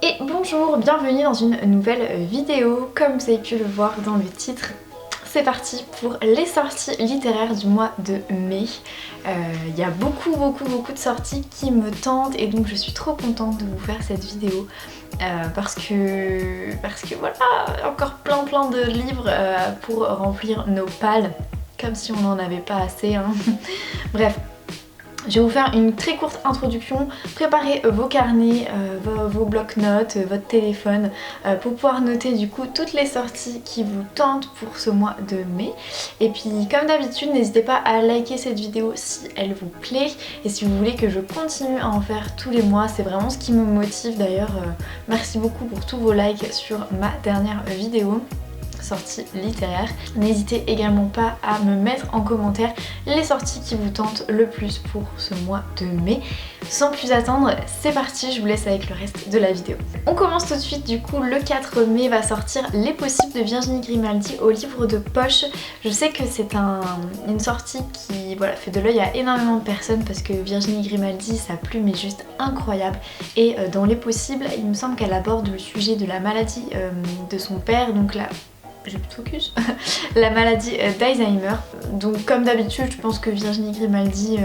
Et bonjour, bienvenue dans une nouvelle vidéo. Comme vous avez pu le voir dans le titre, c'est parti pour les sorties littéraires du mois de mai. Il y a beaucoup de sorties qui me tentent et donc je suis trop contente de vous faire cette vidéo. Parce que voilà, encore plein de livres pour remplir nos pales, comme si on n'en avait pas assez, hein. Bref. Je vais vous faire une très courte introduction, préparez vos carnets, vos blocs-notes, votre téléphone pour pouvoir noter du coup toutes les sorties qui vous tentent pour ce mois de mai. Et puis comme d'habitude, n'hésitez pas à liker cette vidéo si elle vous plaît et si vous voulez que je continue à en faire tous les mois, c'est vraiment ce qui me motive d'ailleurs. Merci beaucoup pour tous vos likes sur ma dernière vidéo sorties littéraires. N'hésitez également pas à me mettre en commentaire les sorties qui vous tentent le plus pour ce mois de mai. Sans plus attendre, c'est parti, je vous laisse avec le reste de la vidéo. On commence tout de suite, du coup le 4 mai va sortir Les Possibles de Virginie Grimaldi au livre de poche. Je sais que c'est une sortie qui fait de l'œil à énormément de personnes parce que Virginie Grimaldi, sa plume est juste incroyable. Et dans Les Possibles, il me semble qu'elle aborde le sujet de la maladie de son père, donc là j'ai plus de focus, la maladie d'Alzheimer. Donc comme d'habitude, je pense que Virginie Grimaldi,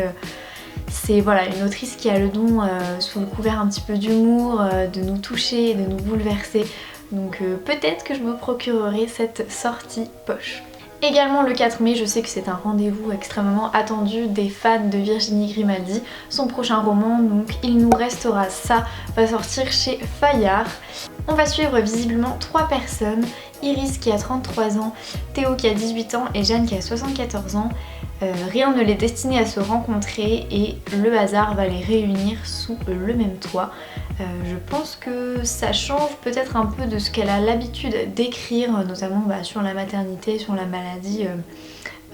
c'est une autrice qui a le don, sous le couvert un petit peu d'humour, de nous toucher et de nous bouleverser. Donc peut-être que je me procurerai cette sortie poche. Également le 4 mai, je sais que c'est un rendez-vous extrêmement attendu des fans de Virginie Grimaldi. Son prochain roman, donc Il nous restera ça, va sortir chez Fayard. On va suivre visiblement 3 personnes, Iris qui a 33 ans, Théo qui a 18 ans et Jeanne qui a 74 ans. Rien ne les destinait à se rencontrer et le hasard va les réunir sous le même toit. Je pense que ça change peut-être un peu de ce qu'elle a l'habitude d'écrire, notamment sur la maternité, sur la maladie.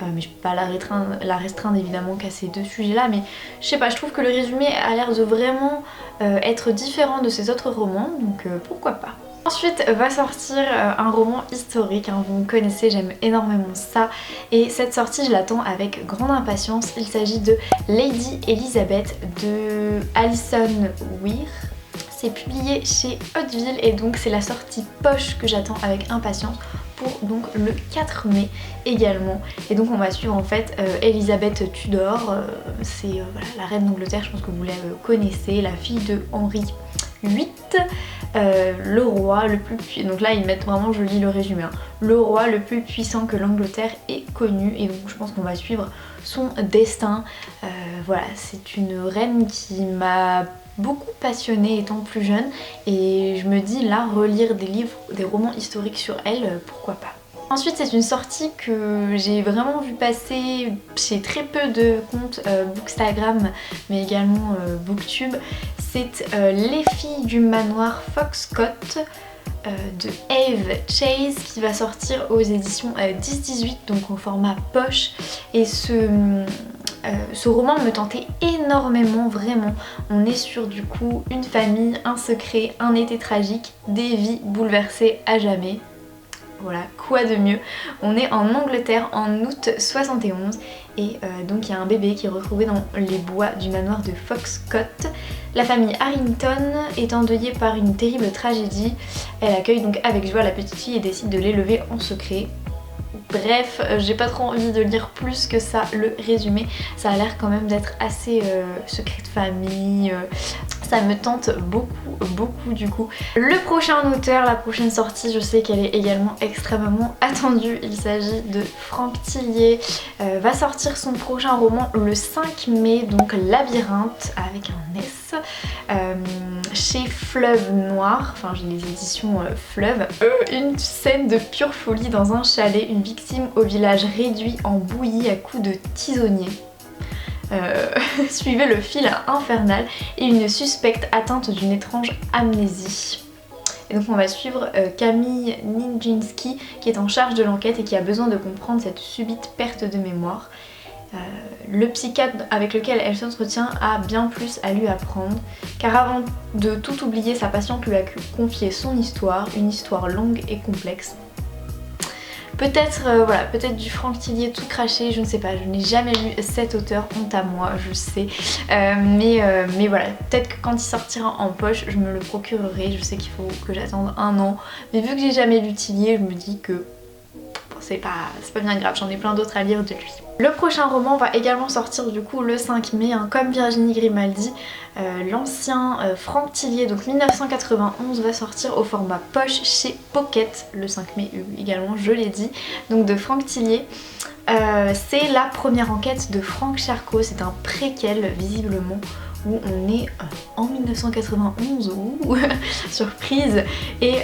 Mais je peux pas la restreindre évidemment qu'à ces deux sujets là, mais je sais pas, je trouve que le résumé a l'air de vraiment être différent de ses autres romans, donc pourquoi pas. Ensuite va sortir un roman historique, hein, vous me connaissez, j'aime énormément ça et cette sortie je l'attends avec grande impatience. Il s'agit de Lady Elizabeth de Alison Weir. C'est publié chez Hauteville et donc c'est la sortie poche que j'attends avec impatience pour donc le 4 mai également. Et donc on va suivre en fait Elisabeth Tudor, c'est la reine d'Angleterre, je pense que vous la connaissez, la fille de Henri VIII. Le roi le plus puissant, donc là ils mettent vraiment, je lis le résumé, hein, le roi le plus puissant que l'Angleterre ait connu, et donc je pense qu'on va suivre son destin. C'est une reine qui m'a beaucoup passionnée étant plus jeune et je me dis là, relire des livres, des romans historiques sur elle, pourquoi pas. Ensuite c'est une sortie que j'ai vraiment vu passer chez très peu de comptes Bookstagram mais également Booktube. C'est Les Filles du Manoir Foxcott de Eve Chase qui va sortir aux éditions 10-18, donc au format poche. Et ce roman me tentait énormément, vraiment. On est sur du coup une famille, un secret, un été tragique, des vies bouleversées à jamais. Voilà, quoi de mieux. On est en Angleterre en août 71 et donc il y a un bébé qui est retrouvé dans les bois du manoir de Foxcott. La famille Harrington est endeuillée par une terrible tragédie. Elle accueille donc avec joie la petite fille et décide de l'élever en secret. Bref, j'ai pas trop envie de lire plus que ça le résumé. Ça a l'air quand même d'être assez secret de famille. Ça me tente beaucoup du coup. Le prochain auteur, la prochaine sortie, je sais qu'elle est également extrêmement attendue. Il s'agit de Franck Tillier. Va sortir son prochain roman le 5 mai, donc Labyrinthe avec un S. Chez Fleuve Noir, enfin j'ai les éditions Fleuve. Une scène de pure folie dans un chalet, une victime au village réduit en bouillie à coups de tisonnier. Suivez le fil infernal et une suspecte atteinte d'une étrange amnésie. Et donc on va suivre Camille Nijinsky qui est en charge de l'enquête et qui a besoin de comprendre cette subite perte de mémoire. Le psychiatre avec lequel elle s'entretient a bien plus à lui apprendre, car avant de tout oublier, sa patiente lui a confié son histoire, une histoire longue et complexe. Peut-être voilà, peut-être du Franck Tillier tout craché, je ne sais pas, je n'ai jamais lu cet auteur, honte à moi, je sais. Mais voilà, peut-être que quand il sortira en poche, je me le procurerai. Je sais qu'il faut que j'attende 1 an, mais vu que j'ai jamais lu Tillier, je me dis que bon, c'est pas bien grave, j'en ai plein d'autres à lire de lui. Le prochain roman va également sortir du coup le 5 mai, hein, comme Virginie Grimaldi. L'ancien Franck Tillier, donc 1991, va sortir au format poche chez Pocket le 5 mai également, je l'ai dit, donc de Franck Tillier. C'est la première enquête de Franck Charcot, c'est un préquel visiblement où on est en 1991, surprise, et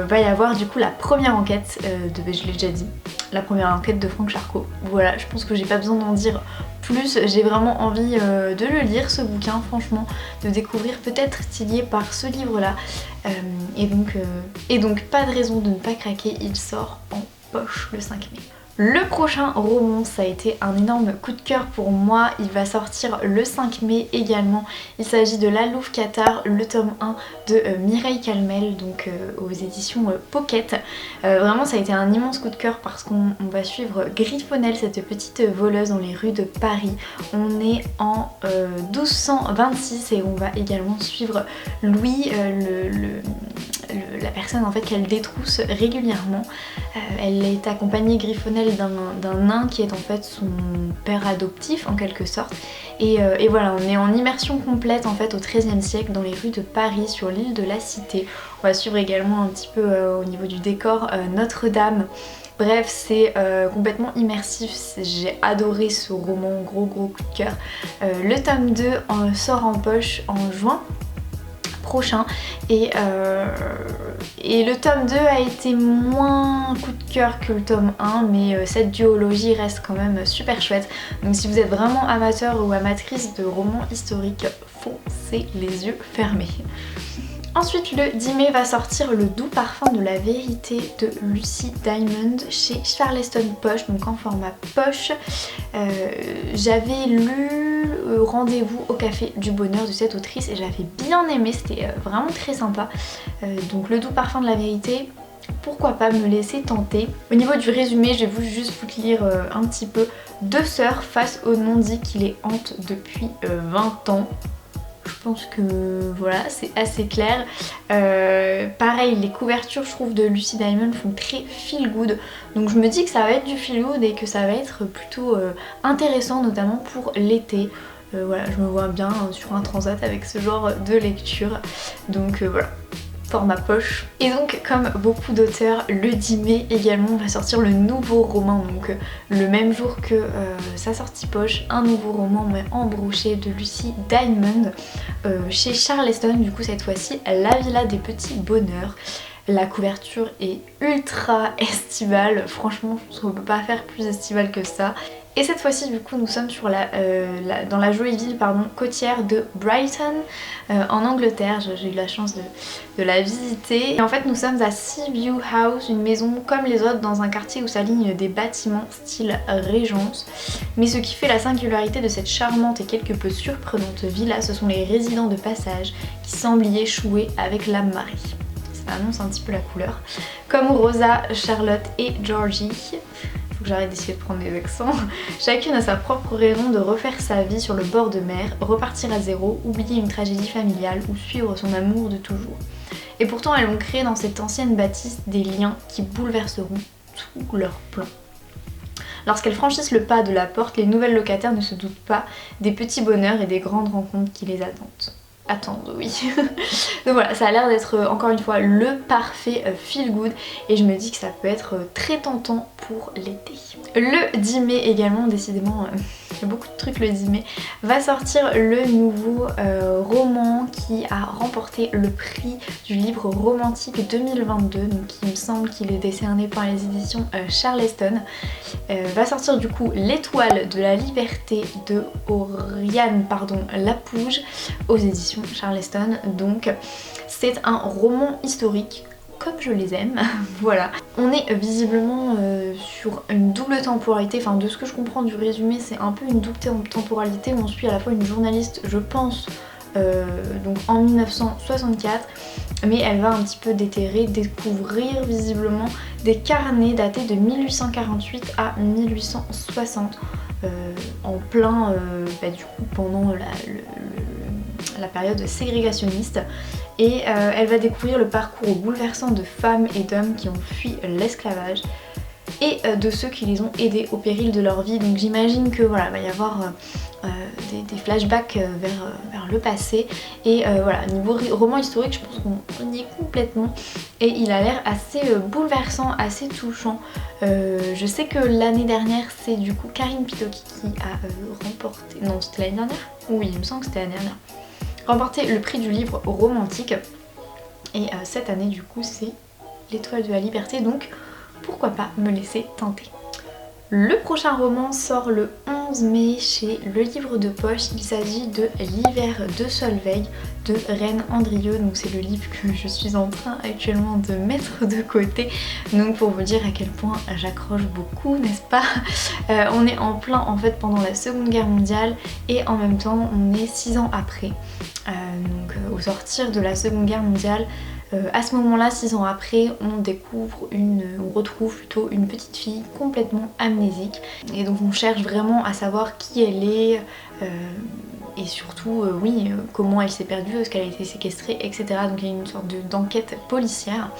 va y avoir du coup la première enquête je l'ai déjà dit, la première enquête de Franck Charcot. Voilà, je pense que j'ai pas besoin d'en dire plus, j'ai vraiment envie de le lire ce bouquin, franchement, de découvrir peut-être Tillier par ce livre là, et donc pas de raison de ne pas craquer, il sort en poche le 5 mai. Le prochain roman, ça a été un énorme coup de cœur pour moi, il va sortir le 5 mai également. Il s'agit de La Louve Cathare, le tome 1 de Mireille Calmel, donc aux éditions Pocket. Vraiment ça a été un immense coup de cœur parce qu'on va suivre Griffonnelle, cette petite voleuse dans les rues de Paris. On est en 1226 et on va également suivre Louis, la personne en fait qu'elle détrousse régulièrement. Elle est accompagnée, Griffonnelle, d'un nain qui est en fait son père adoptif en quelque sorte. Et voilà, on est en immersion complète en fait au XIIIe siècle dans les rues de Paris, sur l'île de la Cité. On va suivre également un petit peu au niveau du décor Notre-Dame. Bref, c'est complètement immersif, j'ai adoré ce roman, gros coup de cœur. Le tome 2 sort en poche en juin prochain et le tome 2 a été moins coup de cœur que le tome 1, mais cette duologie reste quand même super chouette. Donc si vous êtes vraiment amateur ou amatrice de romans historiques, foncez les yeux fermés. Ensuite, le 10 mai va sortir Le doux parfum de la vérité de Lucy Diamond chez Charleston Poche, donc en format poche. J'avais lu Rendez-vous au café du bonheur de cette autrice et j'avais bien aimé, c'était vraiment très sympa. Donc Le doux parfum de la vérité, pourquoi pas me laisser tenter. Au niveau du résumé, je vais juste vous lire un petit peu. 2 sœurs face au non-dit qui les hante depuis 20 ans. Je pense que voilà, c'est assez clair. Pareil, les couvertures je trouve de Lucy Diamond font très feel good, donc je me dis que ça va être du feel good et que ça va être plutôt intéressant, notamment pour l'été. Voilà, je me vois bien sur un transat avec ce genre de lecture, donc voilà, format poche. Et donc comme beaucoup d'auteurs, le 10 mai également va sortir le nouveau roman, donc le même jour que sa sortie poche, un nouveau roman mais en brochet de Lucy Diamond chez Charleston, du coup cette fois-ci La Villa des Petits Bonheurs. La couverture est ultra estivale, franchement je trouve qu'on peut pas faire plus estival que ça. Et cette fois-ci du coup nous sommes sur dans la jolie ville côtière de Brighton en Angleterre. J'ai eu la chance de la visiter. Et en fait nous sommes à Seaview House, une maison comme les autres dans un quartier où s'alignent des bâtiments style Régence. Mais ce qui fait la singularité de cette charmante et quelque peu surprenante villa, ce sont les résidents de passage qui semblent y échouer avec la marée. Ça annonce un petit peu la couleur. Comme Rosa, Charlotte et Georgie. Faut que j'arrête d'essayer de prendre des accents. Chacune a sa propre raison de refaire sa vie sur le bord de mer, repartir à zéro, oublier une tragédie familiale ou suivre son amour de toujours. Et pourtant elles ont créé dans cette ancienne bâtisse des liens qui bouleverseront tous leurs plans. Lorsqu'elles franchissent le pas de la porte, les nouvelles locataires ne se doutent pas des petits bonheurs et des grandes rencontres qui les attendent, oui. Donc voilà, ça a l'air d'être encore une fois le parfait feel good et je me dis que ça peut être très tentant pour l'été. Le 10 mai également, décidément il y a beaucoup de trucs le 10 mai, va sortir le nouveau roman qui a remporté le prix du livre romantique 2022, donc il me semble qu'il est décerné par les éditions Charleston. Va sortir du coup L'étoile de la liberté de Oriane Lapouge aux éditions Charleston. Donc c'est un roman historique comme je les aime, voilà. On est visiblement sur une double temporalité, enfin de ce que je comprends du résumé, c'est un peu une double temporalité où on suit à la fois une journaliste, je pense, donc en 1964, mais elle va un petit peu déterrer, découvrir visiblement des carnets datés de 1848 à 1860, en plein du coup pendant la période ségrégationniste. Et elle va découvrir le parcours bouleversant de femmes et d'hommes qui ont fui l'esclavage et de ceux qui les ont aidés au péril de leur vie. Donc j'imagine que voilà, il va y avoir des flashbacks vers le passé. Et voilà, niveau roman historique, je pense qu'on y est complètement. Et il a l'air assez bouleversant, assez touchant. Je sais que l'année dernière, c'est du coup Karine Pitoki qui a remporté... Non, c'était l'année dernière? Oui, il me semble que c'était l'année dernière. Remporté le prix du livre romantique. Et cette année, du coup, c'est l'Étoile de la Liberté. Donc pourquoi pas me laisser tenter. Le prochain roman sort le 11 mai chez Le Livre de Poche. Il s'agit de L'hiver de Solveig de Reine Andrieux. Donc c'est le livre que je suis en train actuellement de mettre de côté. Donc pour vous dire à quel point j'accroche beaucoup, n'est-ce pas? On est en plein en fait pendant la Seconde Guerre mondiale et en même temps on est 6 ans après. Au sortir de la Seconde Guerre mondiale, à ce moment-là, 6 ans après, on retrouve plutôt une petite fille complètement amnésique. Et donc on cherche vraiment à savoir qui elle est et surtout, comment elle s'est perdue, est-ce qu'elle a été séquestrée, etc. Donc il y a une sorte d'enquête policière.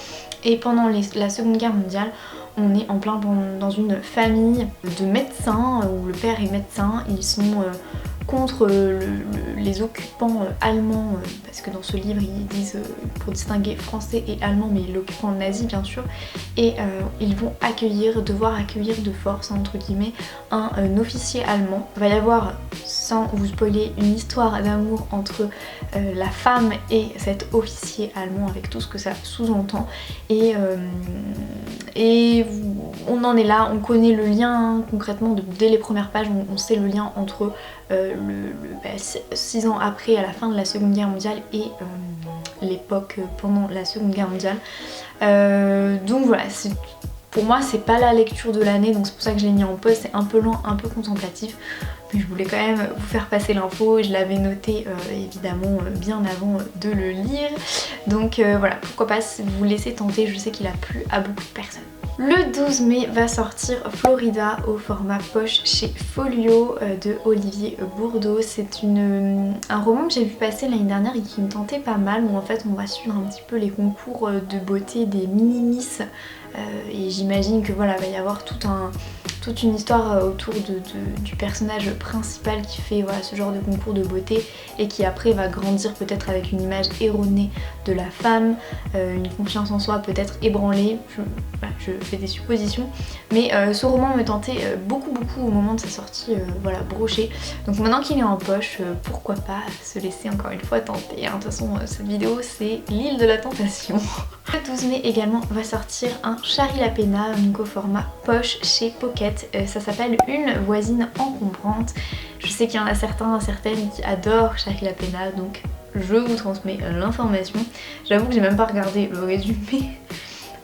Et pendant la Seconde Guerre mondiale, on est en plein dans une famille de médecins où le père est médecin. Ils sont contre les occupants allemands, parce que dans ce livre ils disent pour distinguer français et allemand, mais l'occupant nazi bien sûr, et ils vont devoir accueillir de force entre guillemets un officier allemand. Il va y avoir, sans vous spoiler, une histoire d'amour entre la femme et cet officier allemand avec tout ce que ça sous-entend, et on en est là, on connaît le lien concrètement dès les premières pages, on sait le lien entre 6 ans après, à la fin de la Seconde Guerre mondiale, et l'époque pendant la Seconde Guerre mondiale. Donc voilà, pour moi c'est pas la lecture de l'année, donc c'est pour ça que je l'ai mis en pause. C'est un peu lent, un peu contemplatif, mais je voulais quand même vous faire passer l'info. Je l'avais noté évidemment bien avant de le lire, donc voilà, pourquoi pas si vous vous laissez tenter. Je sais qu'il a plu à beaucoup de personnes. Le 12 mai va sortir Florida au format poche chez Folio de Olivier Bourdeau. C'est un roman que j'ai vu passer l'année dernière et qui me tentait pas mal, où en fait on va suivre un petit peu les concours de beauté des mini-miss, et j'imagine que voilà, va y avoir toute une histoire autour du personnage principal qui fait voilà, ce genre de concours de beauté, et qui après va grandir peut-être avec une image erronée de la femme, une confiance en soi peut-être ébranlée. Je fais des suppositions, mais ce roman me tentait beaucoup au moment de sa sortie, voilà, broché. Donc maintenant qu'il est en poche, pourquoi pas se laisser encore une fois tenter, hein. De toute façon cette vidéo c'est l'île de la tentation. Le 12 mai également va sortir un Shari Lapena, donc au format poche chez Pocket. Ça s'appelle Une voisine encombrante. Je sais qu'il y en a certaines qui adorent Shari Lapena, donc je vous transmets l'information. J'avoue que j'ai même pas regardé le résumé.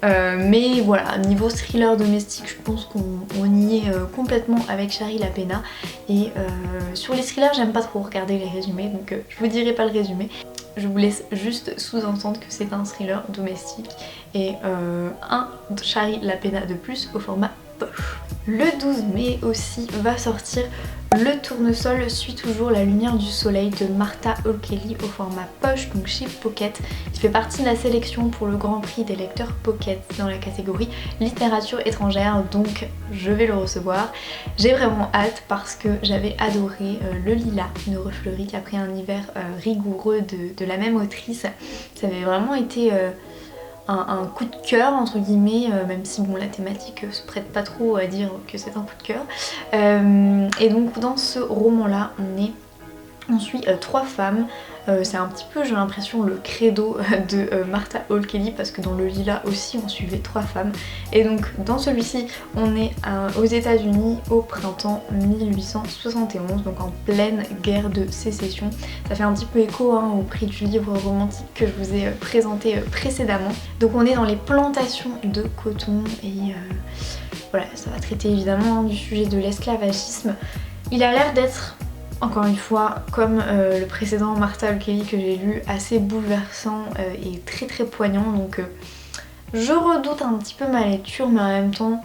Mais voilà, niveau thriller domestique, je pense qu'on y est complètement avec Shari Lapena. Et sur les thrillers, j'aime pas trop regarder les résumés, donc je vous dirai pas le résumé. Je vous laisse juste sous-entendre que c'est un thriller domestique et un Shari Lapena de plus au format poche. Le 12 mai aussi va sortir Le Tournesol suit toujours la lumière du soleil de Martha O'Kelly au format poche, donc chez Pocket. Il fait partie de la sélection pour le Grand Prix des lecteurs Pocket dans la catégorie littérature étrangère, donc je vais le recevoir. J'ai vraiment hâte parce que j'avais adoré Le Lilas de Refleury après un hiver rigoureux de la même autrice. Ça avait vraiment été un coup de cœur entre guillemets, même si bon, la thématique se prête pas trop à dire que c'est un coup de cœur. Et donc dans ce roman là on suit 3 femmes. C'est un petit peu, j'ai l'impression, le credo de Martha O'Kelly, parce que dans Le Lilas aussi on suivait 3 femmes. Et donc dans celui-ci on est aux États-Unis au printemps 1871, donc en pleine guerre de sécession. Ça fait un petit peu écho au prix du livre romantique que je vous ai présenté précédemment. Donc on est dans les plantations de coton et voilà, ça va traiter évidemment du sujet de l'esclavagisme. Il a l'air d'être Encore une fois, comme le précédent Martha Kelly que j'ai lu, assez bouleversant et très très poignant, donc je redoute un petit peu ma lecture, mais en même temps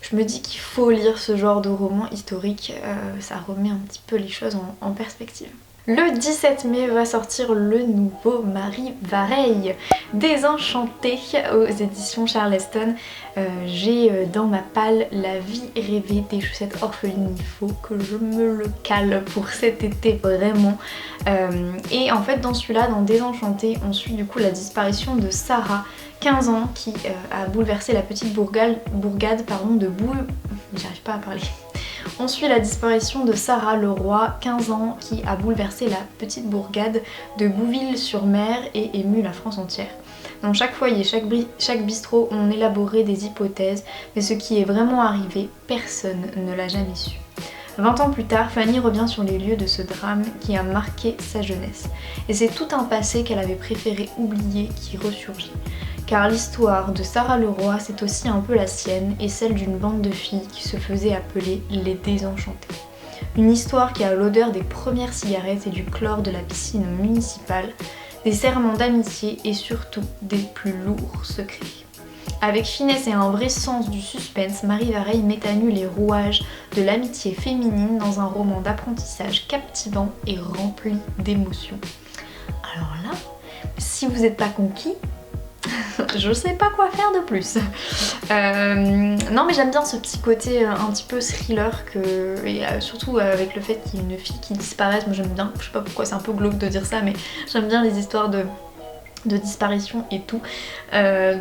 je me dis qu'il faut lire ce genre de roman historique, ça remet un petit peu les choses en perspective. Le 17 mai va sortir le nouveau Marie Vareille, Désenchantée aux éditions Charleston. J'ai dans ma palle La vie rêvée des chaussettes orphelines. Il faut que je me le cale pour cet été vraiment. Et en fait dans celui-là, dans Désenchantée, on suit du coup la disparition de Sarah, 15 ans, qui a bouleversé la petite bourgade de Boule... J'arrive pas à parler. On suit la disparition de Sarah Leroy, 15 ans, qui a bouleversé la petite bourgade de Bouville-sur-Mer et ému la France entière. Dans chaque foyer, chaque bistrot ont élaboré des hypothèses, mais ce qui est vraiment arrivé, personne ne l'a jamais su. 20 ans plus tard, Fanny revient sur les lieux de ce drame qui a marqué sa jeunesse. Et c'est tout un passé qu'elle avait préféré oublier qui ressurgit. Car l'histoire de Sarah Leroy, c'est aussi un peu la sienne et celle d'une bande de filles qui se faisaient appeler les Désenchantées. Une histoire qui a l'odeur des premières cigarettes et du chlore de la piscine municipale, des serments d'amitié et surtout des plus lourds secrets. Avec finesse et un vrai sens du suspense, Marie Vareille met à nu les rouages de l'amitié féminine dans un roman d'apprentissage captivant et rempli d'émotions. Alors là, si vous n'êtes pas conquis, je sais pas quoi faire de plus. Non mais j'aime bien ce petit côté un petit peu thriller et surtout avec le fait qu'il y ait une fille qui disparaisse, moi j'aime bien, je sais pas pourquoi c'est un peu glauque de dire ça, mais j'aime bien les histoires de disparition et tout.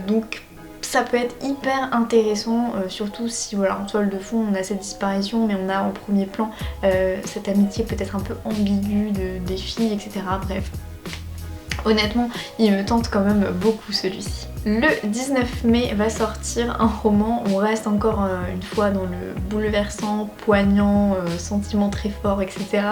Donc ça peut être hyper intéressant, surtout si voilà, en toile de fond on a cette disparition mais on a en premier plan cette amitié peut-être un peu ambiguë des filles, etc. Bref. Honnêtement, il me tente quand même beaucoup celui-ci. Le 19 mai va sortir un roman, on reste encore une fois dans le bouleversant, poignant, sentiment très fort, etc.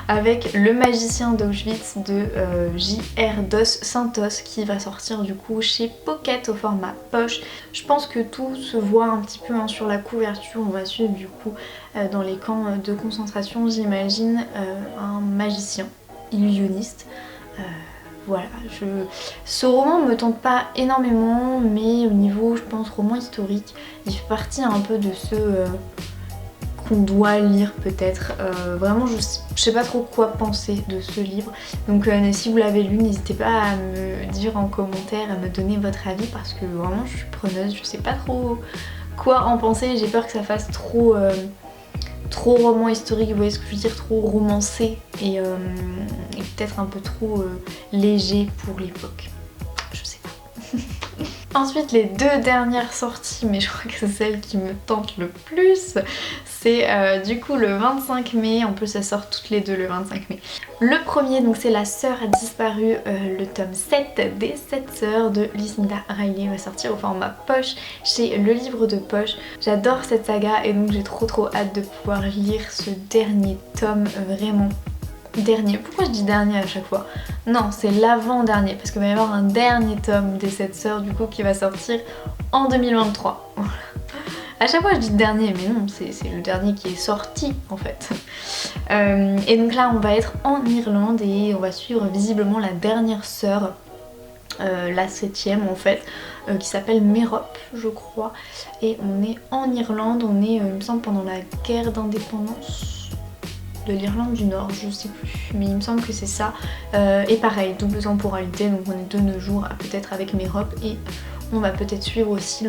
avec Le Magicien d'Auschwitz de J.R. Dos Santos qui va sortir du coup chez Pocket au format poche. Je pense que tout se voit un petit peu sur la couverture, on va suivre du coup dans les camps de concentration, j'imagine, un magicien illusionniste. Voilà, ce roman me tente pas énormément, mais au niveau, je pense, roman historique, il fait partie un peu de ceux qu'on doit lire peut-être. Vraiment, je sais pas trop quoi penser de ce livre, donc si vous l'avez lu, n'hésitez pas à me dire en commentaire, à me donner votre avis, parce que vraiment, je suis preneuse, je sais pas trop quoi en penser, j'ai peur que ça fasse trop roman historique, vous voyez ce que je veux dire, trop romancé et peut-être un peu trop léger pour l'époque. Je sais pas. Ensuite, les deux dernières sorties, mais je crois que c'est celle qui me tente le plus, c'est du coup le 25 mai, en plus ça sort toutes les deux le 25 mai. Le premier, donc c'est La Sœur a disparu, le tome 7 des 7 sœurs de Lucinda Riley va sortir au format poche chez Le Livre de Poche. J'adore cette saga et donc j'ai trop hâte de pouvoir lire ce dernier tome, vraiment. Dernier, pourquoi je dis dernier à chaque fois? Non, c'est l'avant-dernier, parce qu'il va y avoir un dernier tome des 7 sœurs du coup qui va sortir en 2023. Voilà. À chaque fois je dis dernier, mais non, c'est le dernier qui est sorti en fait. Et donc là on va être en Irlande et on va suivre visiblement la dernière sœur, la 7ème en fait, qui s'appelle Merope je crois. Et on est en Irlande, on est il me semble pendant la guerre d'indépendance de l'Irlande du Nord, je sais plus, mais il me semble que c'est ça. Et pareil, double temporalité, donc on est de nos jours peut-être avec Merope et on va peut-être suivre aussi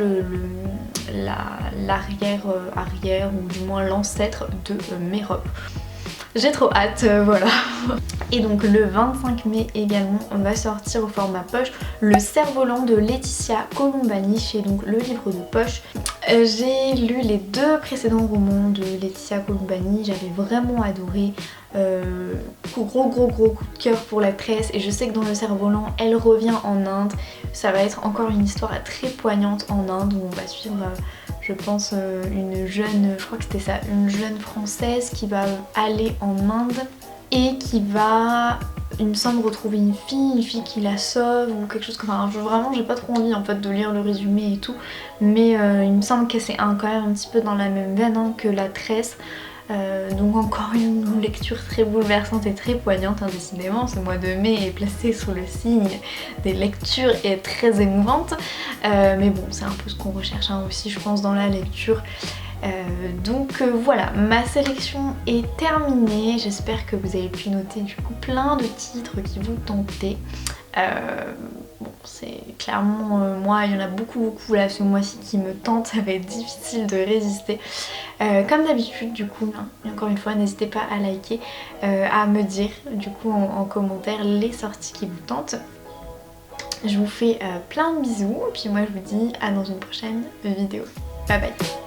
l'arrière ou du moins l'ancêtre de Merope. J'ai trop hâte, voilà. Et donc le 25 mai également, on va sortir au format poche Le Cerf-Volant de Laetitia Colombani chez donc Le Livre de Poche. J'ai lu les deux précédents romans de Laetitia Colombani, j'avais vraiment adoré. Gros coup de cœur pour l'actrice et je sais que dans Le Cerf-Volant elle revient en Inde. Ça va être encore une histoire très poignante en Inde où on va suivre je pense une jeune, je crois que c'était ça, une jeune française qui va aller en Inde et qui va, il me semble, retrouver une fille qui la sauve ou quelque chose comme ça. Vraiment j'ai pas trop envie en fait de lire le résumé et tout, mais il me semble que c'est quand même un petit peu dans la même veine que La Tresse. Donc encore une lecture très bouleversante et très poignante, hein, décidément. Ce mois de mai est placé sous le signe des lectures et très émouvante. Mais bon, c'est un peu ce qu'on recherche hein, aussi, je pense, dans la lecture. Donc voilà, ma sélection est terminée. J'espère que vous avez pu noter du coup plein de titres qui vous tentaient. Bon, c'est clairement moi, il y en a beaucoup là ce mois-ci qui me tentent, ça va être difficile de résister. Comme d'habitude du coup, hein, et encore une fois, n'hésitez pas à liker, à me dire du coup en commentaire les sorties qui vous tentent. Je vous fais plein de bisous, et puis moi je vous dis à dans une prochaine vidéo. Bye bye.